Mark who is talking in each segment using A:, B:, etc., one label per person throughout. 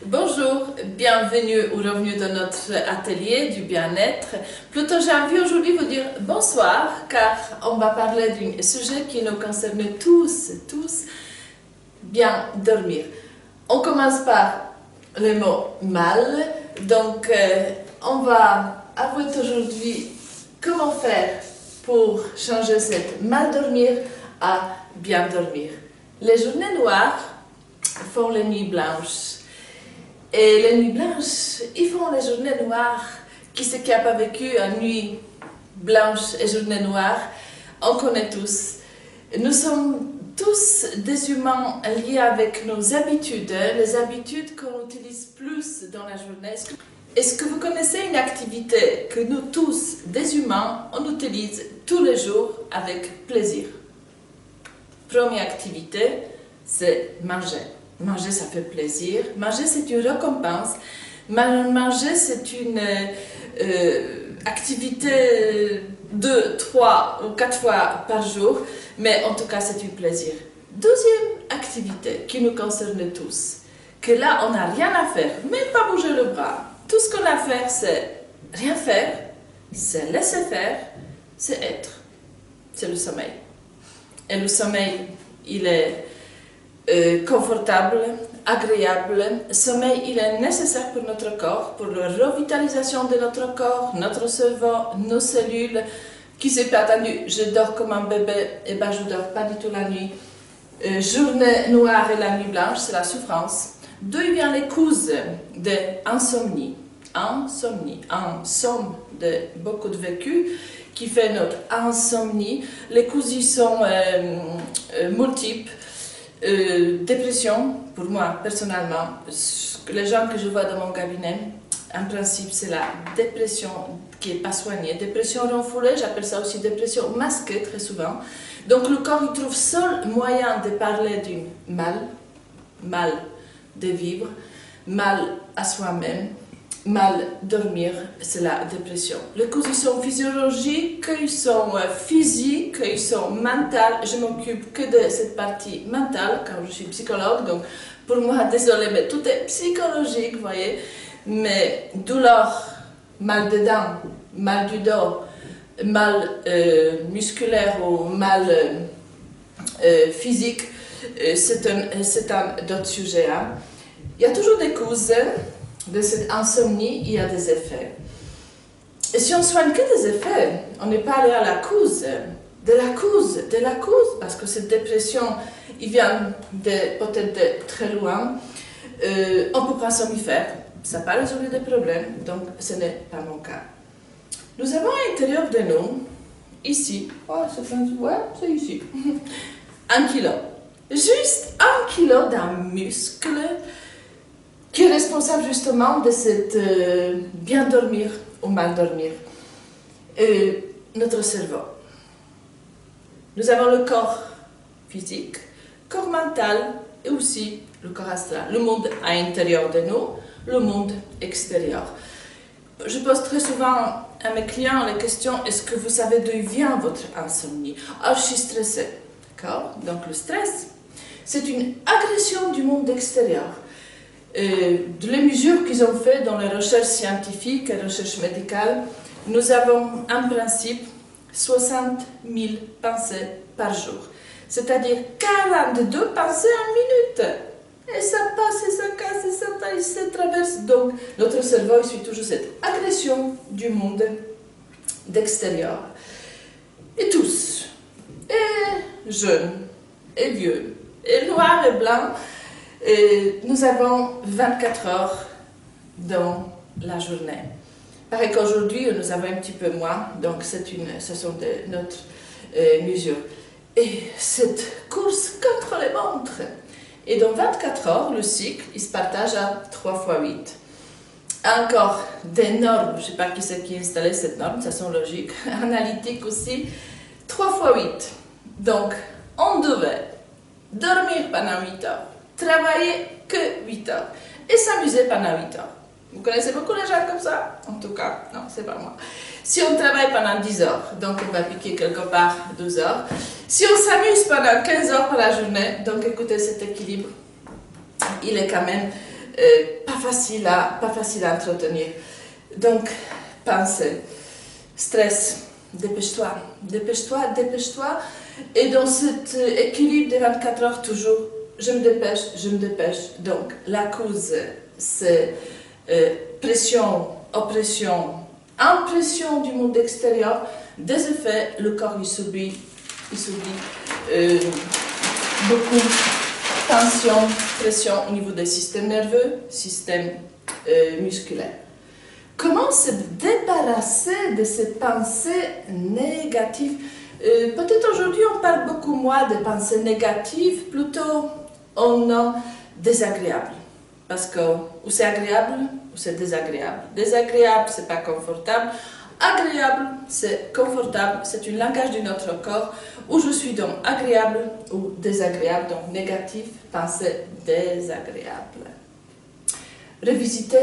A: Bonjour, bienvenue ou revenu dans notre atelier du bien-être. Plutôt, j'ai envie aujourd'hui de vous dire bonsoir, car on va parler d'un sujet qui nous concerne tous, bien dormir. On commence par le mot mal, donc on va avouer aujourd'hui comment faire pour changer cette mal dormir à bien dormir. Les journées noires font les nuits blanches. Et les nuits blanches, ils font les journées noires. Qui c'est qui n'a pas vécu une nuit blanche et journée noire? On connaît tous. Nous sommes tous des humains liés avec nos habitudes, les habitudes qu'on utilise plus dans la journée. Est-ce que vous connaissez une activité que nous tous, des humains, on utilise tous les jours avec plaisir? Première activité, c'est manger. Manger, ça fait plaisir. Manger, c'est une récompense. Manger, c'est une activité 2, 3 ou 4 fois par jour, mais en tout cas, c'est un plaisir. Deuxième activité qui nous concerne tous, que là, on n'a rien à faire, même pas bouger le bras. Tout ce qu'on a à faire, c'est rien faire, c'est laisser faire, c'est être. C'est le sommeil. Et le sommeil, il est confortable, agréable. Le sommeil, il est nécessaire pour notre corps, pour la revitalisation de notre corps, notre cerveau, nos cellules. Qui s'est pas attendu, je dors comme un bébé, et ben je dors pas du tout la nuit. Journée noire et la nuit blanche, c'est la souffrance. D'où vient les causes de l'insomnie. Insomnie, en somme de beaucoup de vécu qui fait notre insomnie. Les causes sont multiples. Dépression, pour moi personnellement, les gens que je vois dans mon cabinet, en principe c'est la dépression qui n'est pas soignée. Dépression renfoulée, j'appelle ça aussi dépression masquée très souvent. Donc le corps il trouve seul moyen de parler d'un mal de vivre, mal à soi-même, mal dormir, c'est la dépression. Les causes sont physiologiques, ils sont physiques, ils sont mentales. Je m'occupe que de cette partie mentale quand je suis psychologue, donc pour moi, désolé, mais tout est psychologique, vous voyez. Mais douleur, mal de dents, mal du dos, mal musculaire ou mal physique, c'est un d'autres sujets. Hein. Il y a toujours des causes. De cette insomnie, il y a des effets. Et si on soigne que des effets, on n'est pas allé à la cause, de la cause, parce que cette dépression, il vient peut-être de très loin, on ne peut pas somnifère, ça n'a pas résolu des problèmes, donc ce n'est pas mon cas. Nous avons à l'intérieur de nous, ici, c'est ici, 1 kilo. Juste 1 kilo d'un muscle qui est responsable justement de cette bien dormir ou mal dormir. Notre cerveau. Nous avons le corps physique, corps mental et aussi le corps astral. Le monde à l'intérieur de nous, le monde extérieur. Je pose très souvent à mes clients la question, est-ce que vous savez d'où vient votre insomnie? Ah, je suis stressée. D'accord? Donc le stress, c'est une agression du monde extérieur. De les mesures qu'ils ont fait dans les recherches scientifiques et recherches médicales, nous avons en principe 60 000 pensées par jour. C'est-à-dire 42 pensées en minute. Et ça passe, et ça casse, et ça traverse. Donc, notre cerveau il suit toujours cette agression du monde d'extérieur. Et tous, et jeunes, et vieux, et noirs et blancs, nous avons 24 heures dans la journée. Pareil qu'aujourd'hui, nous avons un petit peu moins, donc ce sont notre mesure. Et cette course contre les montres. Et dans 24 heures, le cycle, il se partage à 3 fois 8. Encore des normes, je ne sais pas qui c'est qui a installé cette norme, ça sent logique, analytique aussi, 3 fois 8. Donc, on devait dormir pendant 8 heures. Travailler que 8 heures et s'amuser pendant 8 heures. Vous connaissez beaucoup les gens comme ça? En tout cas, non, c'est pas moi. Si on travaille pendant 10 heures, donc on va piquer quelque part 12 heures. Si on s'amuse pendant 15 heures par la journée, donc écoutez cet équilibre, il est quand même pas facile à entretenir. Donc, pensez, stress, dépêche-toi, dépêche-toi, dépêche-toi. Et dans cet équilibre des 24 heures, toujours, je me dépêche. Donc, la cause, c'est pression, oppression, impression du monde extérieur. Des effets, le corps il subit beaucoup tension, pression au niveau des systèmes nerveux, système musculaire. Comment se débarrasser de ces pensées négatives? Peut-être aujourd'hui on parle beaucoup moins de pensées négatives, plutôt on a désagréables. Parce que ou c'est agréable ou c'est désagréable. Désagréable, c'est pas confortable. Agréable, c'est confortable, c'est un langage de notre corps où je suis donc agréable ou désagréable, donc négatif, pensée désagréable. Revisiter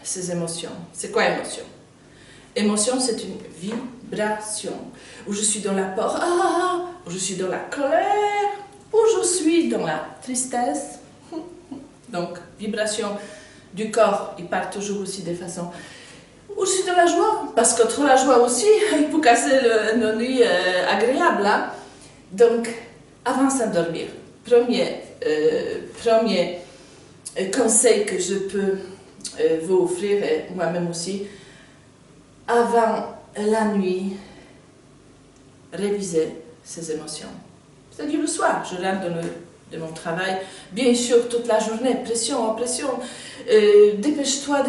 A: ces émotions. C'est quoi émotion? Émotion, c'est une vibration où je suis dans la peur, où je suis dans la colère, où je suis dans la tristesse. Donc, vibration du corps, il part toujours aussi de façon où je suis dans la joie, parce que trop la joie aussi, il peut casser nos nuits agréables. Hein? Donc, avant de s'endormir, premier conseil que je peux vous offrir, et moi-même aussi, avant la nuit, réviser ses émotions. C'est-à-dire le soir, je rentre de mon travail, bien sûr, toute la journée, pression, dépêche-toi,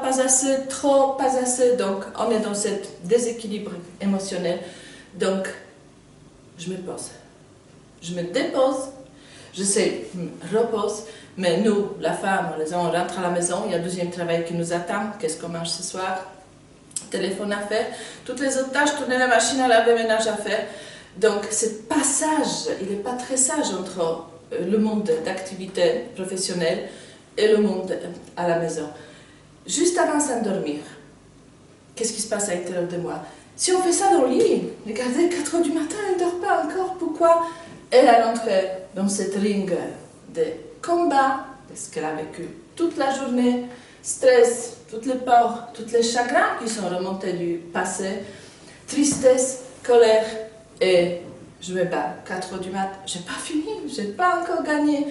A: pas assez, trop, pas assez. Donc, on est dans ce déséquilibre émotionnel. Donc, je me pose. Je me dépose, je me repose, mais nous, la femme, les hommes, on rentre à la maison, il y a un deuxième travail qui nous attend. Qu'est-ce qu'on mange ce soir? Téléphone à faire, toutes les autres tâches, tourner la machine à laver, ménage à faire. Donc, ce passage, il n'est pas très sage entre le monde d'activité professionnelle et le monde à la maison. Juste avant de s'endormir, qu'est-ce qui se passe à l'intérieur de moi? Si on fait ça dans le lit, regardez, 4 h du matin, elle ne dort pas encore. Pourquoi? Elle est entrée dans cette ring de combat, de ce qu'elle a vécu toute la journée, stress, toutes les peurs, tous les chagrins qui sont remontés du passé, tristesse, colère, et je me bats, 4 h du matin, j'ai pas fini, j'ai pas encore gagné.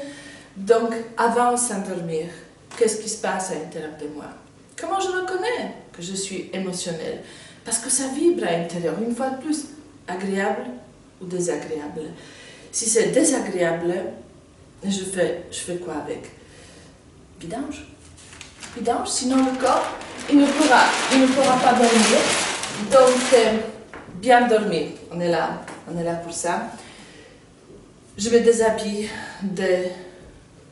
A: Donc, avant de s'endormir, qu'est-ce qui se passe à l'intérieur de moi? Comment je reconnais que je suis émotionnelle? Parce que ça vibre à l'intérieur, une fois de plus, agréable ou désagréable. Si c'est désagréable, je fais quoi avec? Vidange. Vidange, sinon le corps, il ne pourra pas dormir. Donc, bien dormir, on est là pour ça. Je me déshabille de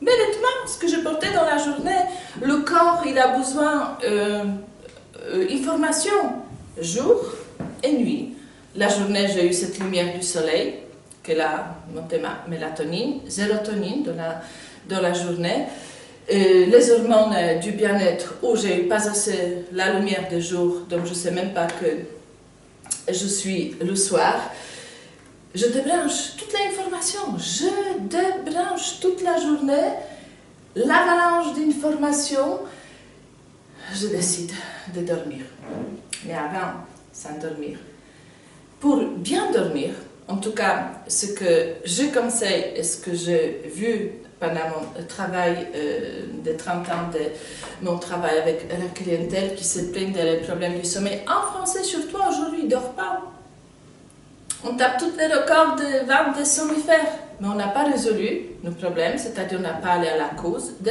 A: mes vêtements, ce que je portais dans la journée. Le corps, il a besoin d'information, jour et nuit. La journée, j'ai eu cette lumière du soleil, qui a monté ma mélatonine, sérotonine dans la journée. Les hormones du bien-être, où j'ai eu pas assez la lumière du jour, donc je ne sais même pas que je suis le soir. Je débranche toute l'information, je débranche toute la journée, l'avalanche d'informations, je décide de dormir. Mais avant, s'endormir. Pour bien dormir, en tout cas, ce que je conseille et ce que j'ai vu pendant mon travail de 30 ans, de mon travail avec la clientèle qui se plaignent des problèmes du sommeil, en français surtout aujourd'hui, ils ne dorment pas. On tape tous les records de vente des somnifères, mais on n'a pas résolu nos problèmes, c'est-à-dire on n'a pas allé à la cause de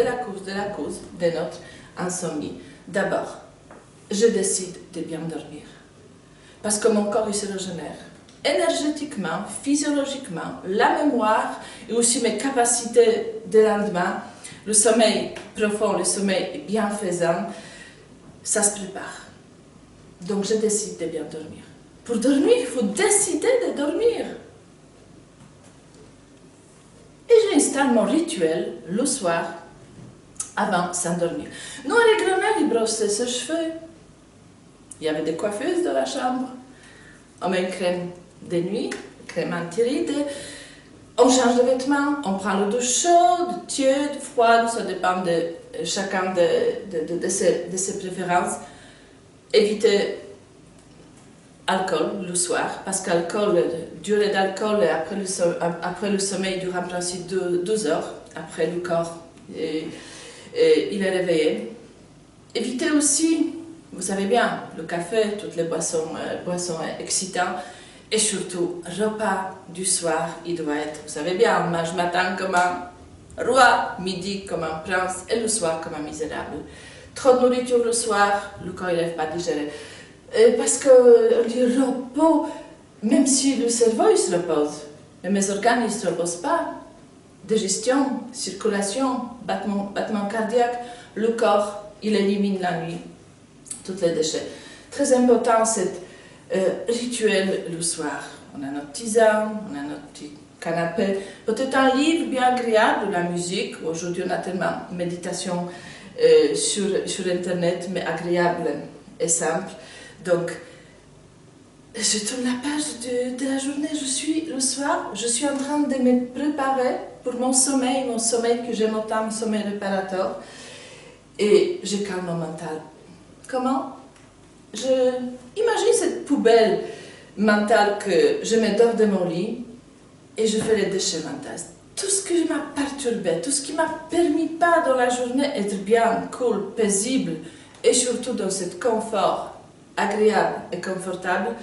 A: notre insomnie. D'abord, je décide de bien dormir, parce que mon corps il se régénère. Énergétiquement, physiologiquement, la mémoire et aussi mes capacités de lendemain, le sommeil profond, le sommeil bienfaisant, ça se prépare. Donc je décide de bien dormir. Pour dormir, il faut décider de dormir. Et j'installe mon rituel le soir avant de s'endormir. Nous, à la grand-mère, il brossait ses cheveux. Il y avait des coiffeuses dans la chambre. On met une crème de nuit, crème anti-rides. On change de vêtements, on prend l'eau douche chaude, tiède, froide, ça dépend de chacun de ses préférences. Évitez alcool le soir, parce qu'alcool, durée d'alcool après le sommeil dure en principe 12 heures, après le corps il est réveillé. Évitez aussi, vous savez bien, le café, toutes les boissons excitantes, et surtout, repas du soir, il doit être, vous savez bien, on mange matin comme un roi, midi comme un prince, et le soir comme un misérable. Trop de nourriture le soir, le corps n'arrive pas à digérer. Parce que le repos, même si le cerveau il se repose, mais mes organes ne se reposent pas, digestion, circulation, battement cardiaque, le corps, il élimine la nuit tous les déchets. Très important, c'est rituel le soir. On a notre tisane, on a notre petit canapé, peut-être un livre bien agréable, de la musique. Aujourd'hui, on a tellement de méditation sur Internet, mais agréable et simple. Donc, je tourne la page de la journée, le soir, je suis en train de me préparer pour mon sommeil que j'aime autant, mon sommeil réparateur, et je calme mon mental. Comment? Imagine cette poubelle mentale que je mets dehors de mon lit et je fais les déchets mentaux. Tout ce qui m'a perturbé, tout ce qui m'a permis pas dans la journée être bien, cool, paisible et surtout dans ce confort agréable et confortable,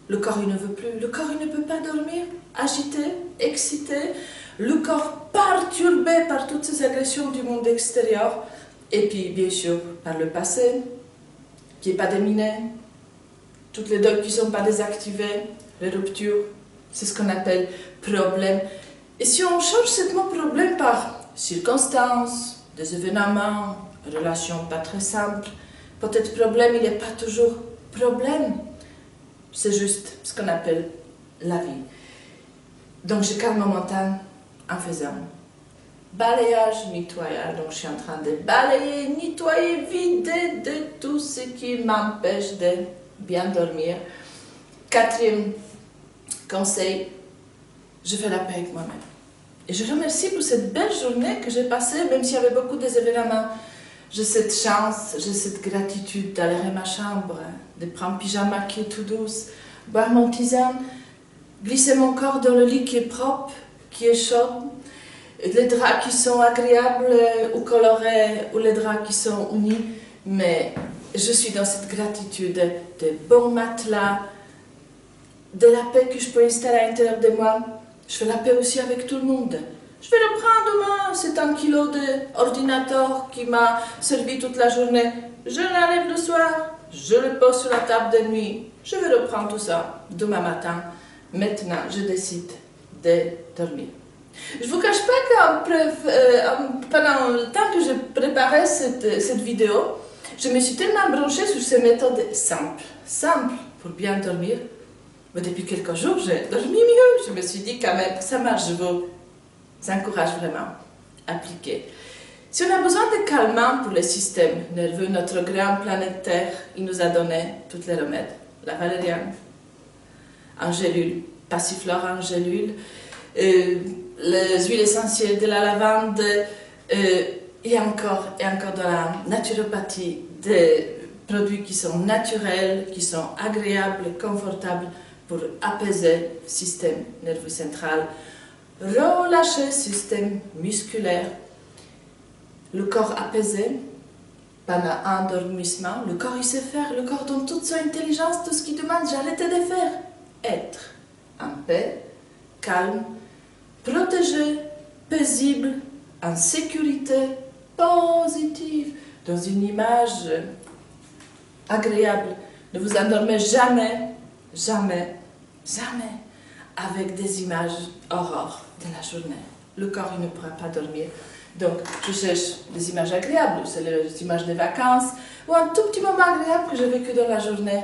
A: le corps il ne veut plus, le corps il ne peut pas dormir, agité, excité, le corps perturbé par toutes ces agressions du monde extérieur et puis bien sûr par le passé qui n'est pas déminé, toutes les deuils qui ne sont pas désactivées, les ruptures, c'est ce qu'on appelle problème. Et si on change ce mot problème par circonstances, des événements, relations pas très simples, peut-être problème, il n'est pas toujours problème, c'est juste ce qu'on appelle la vie. Donc je calme mon mental en faisant balayage, nettoyage, donc je suis en train de balayer, nettoyer, vider de tout ce qui m'empêche de bien dormir. Quatrième conseil, je fais la paix avec moi-même. Et je remercie pour cette belle journée que j'ai passée, même s'il y avait beaucoup d'événements. J'ai cette chance, j'ai cette gratitude d'aller à ma chambre, de prendre un pyjama qui est tout douce, boire mon tisane, glisser mon corps dans le lit qui est propre, qui est chaud, les draps qui sont agréables ou colorés, ou les draps qui sont unis, mais je suis dans cette gratitude de bons matelas, de la paix que je peux installer à l'intérieur de moi. Je fais la paix aussi avec tout le monde. Je vais reprendre demain cet 1 kilo d'ordinateur qui m'a servi toute la journée. Je l'enlève le soir, je le pose sur la table de nuit. Je vais reprendre tout ça demain matin. Maintenant, je décide de dormir. Je ne vous cache pas que pendant le temps que je préparais cette vidéo, je me suis tellement branchée sur ces méthodes simples pour bien dormir. Mais depuis quelques jours, j'ai dormi mieux. Je me suis dit quand même, ça marche, je vous encourage vraiment à appliquer. Si on a besoin de calmant pour le système nerveux, notre grand planète Terre, il nous a donné tous les remèdes. La valériane en gélule, passiflore en gélule, les huiles essentielles de la lavande, et encore dans la naturopathie, des produits qui sont naturels, qui sont agréables, confortables pour apaiser le système nerveux central, relâcher le système musculaire, le corps apaisé pendant un endormissement. Le corps il sait faire, le corps donne toute son intelligence, tout ce qu'il demande, j'arrête de faire. Être en paix, calme, protégé, paisible, en sécurité, positive, dans une image agréable. Ne vous endormez jamais, jamais, jamais avec des images horreurs de la journée. Le corps il ne pourra pas dormir. Donc, je cherche des images agréables, c'est les images des vacances, ou un tout petit moment agréable que j'ai vécu dans la journée.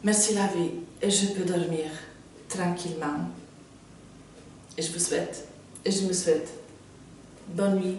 A: Merci la vie, et je peux dormir tranquillement. Et je vous souhaite, et je me souhaite, bonne nuit.